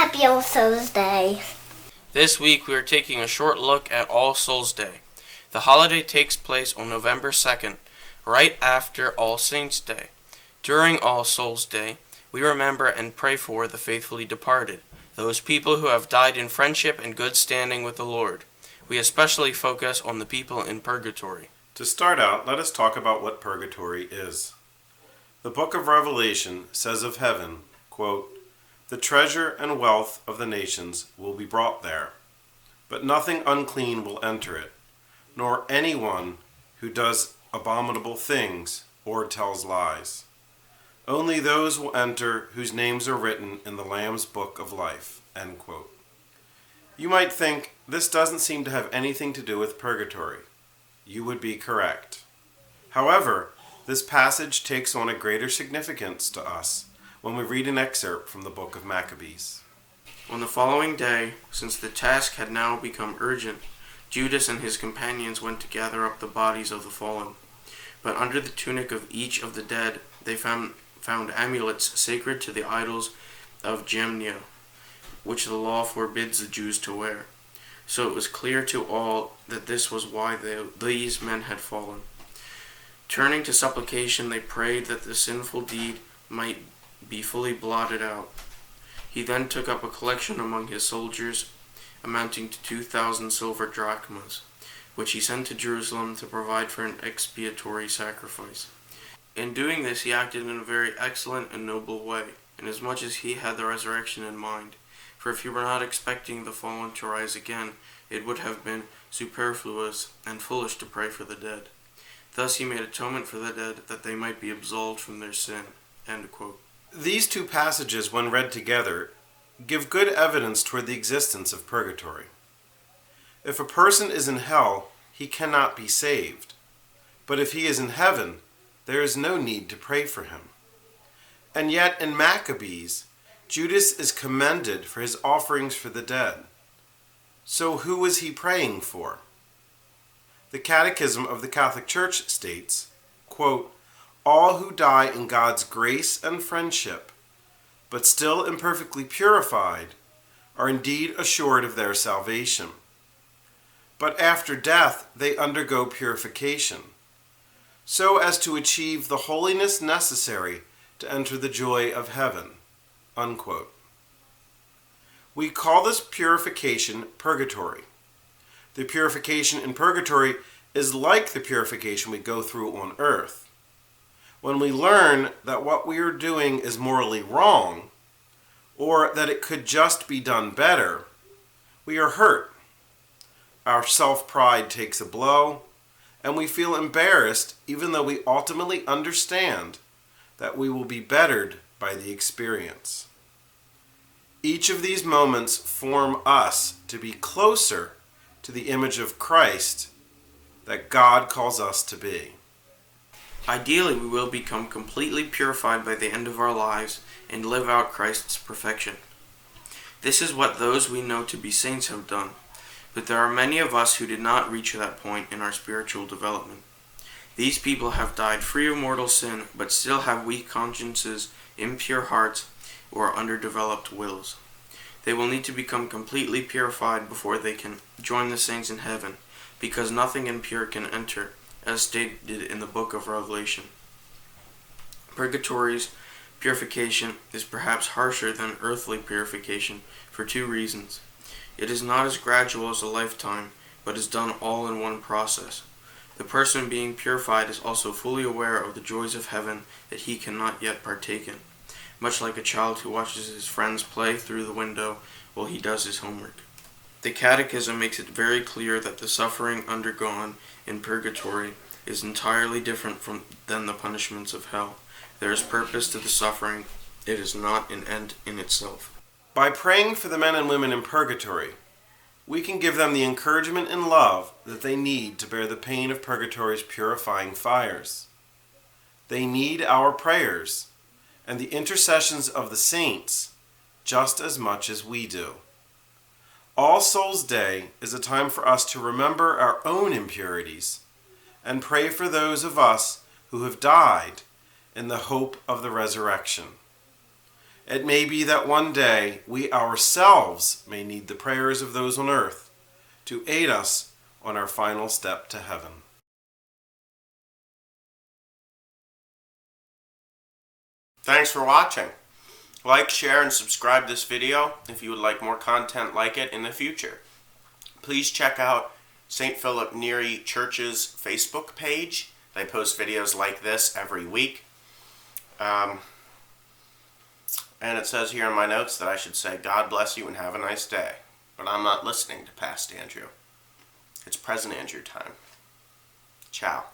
Happy All Souls Day. This week we are taking a short look at All Souls Day. The holiday takes place on November 2nd, right after All Saints' Day. During All Souls Day, we remember and pray for the faithfully departed, those people who have died in friendship and good standing with the Lord. We especially focus on the people in purgatory. To start out, let us talk about what purgatory is. The book of Revelation says of heaven, quote, "The treasure and wealth of the nations will be brought there, but nothing unclean will enter it, nor anyone who does abominable things or tells lies. Only those will enter whose names are written in the Lamb's book of life." End quote. You might think this doesn't seem to have anything to do with purgatory. You would be correct. However, this passage takes on a greater significance to us when we read an excerpt from the book of Maccabees. On the following day, since the task had now become urgent, Judas and his companions went to gather up the bodies of the fallen. But under the tunic of each of the dead, they found amulets sacred to the idols of Gemnia, which the law forbids the Jews to wear. So it was clear to all that this was why these men had fallen. Turning to supplication, they prayed that the sinful deed might be fully blotted out. He then took up a collection among his soldiers, amounting to 2,000 silver drachmas, which he sent to Jerusalem to provide for an expiatory sacrifice. In doing this, he acted in a very excellent and noble way, inasmuch as he had the resurrection in mind. For if he were not expecting the fallen to rise again, it would have been superfluous and foolish to pray for the dead. Thus he made atonement for the dead, that they might be absolved from their sin. End quote. These two passages, when read together, give good evidence toward the existence of purgatory. If a person is in hell, he cannot be saved. But if he is in heaven, there is no need to pray for him. And yet in Maccabees, Judas is commended for his offerings for the dead. So who was he praying for? The Catechism of the Catholic Church states, quote, "All who die in God's grace and friendship, but still imperfectly purified, are indeed assured of their salvation. But after death they undergo purification, so as to achieve the holiness necessary to enter the joy of heaven." Unquote. We call this purification purgatory. The purification in purgatory is like the purification we go through on earth. When we learn that what we are doing is morally wrong, or that it could just be done better, we are hurt. Our self-pride takes a blow, and we feel embarrassed even though we ultimately understand that we will be bettered by the experience. Each of these moments form us to be closer to the image of Christ that God calls us to be. Ideally, we will become completely purified by the end of our lives and live out Christ's perfection. This is what those we know to be saints have done, but there are many of us who did not reach that point in our spiritual development. These people have died free of mortal sin, but still have weak consciences, impure hearts, or underdeveloped wills. They will need to become completely purified before they can join the saints in heaven, because nothing impure can enter, as stated in the book of Revelation. Purgatory's purification is perhaps harsher than earthly purification for two reasons. It is not as gradual as a lifetime, but is done all in one process. The person being purified is also fully aware of the joys of heaven that he cannot yet partake in, much like a child who watches his friends play through the window while he does his homework. The Catechism makes it very clear that the suffering undergone in purgatory is entirely different than the punishments of hell. There is purpose to the suffering. It is not an end in itself. By praying for the men and women in purgatory, we can give them the encouragement and love that they need to bear the pain of purgatory's purifying fires. They need our prayers and the intercessions of the saints just as much as we do. All Souls Day is a time for us to remember our own impurities and pray for those of us who have died in the hope of the resurrection. It may be that one day we ourselves may need the prayers of those on earth to aid us on our final step to heaven. Thanks for watching. Like, share, and subscribe this video if you would like more content like it in the future. Please check out St. Philip Neri Church's Facebook page. They post videos like this every week. And it says here in my notes that I should say, God bless you and have a nice day. But I'm not listening to Past Andrew. It's Present Andrew time. Ciao.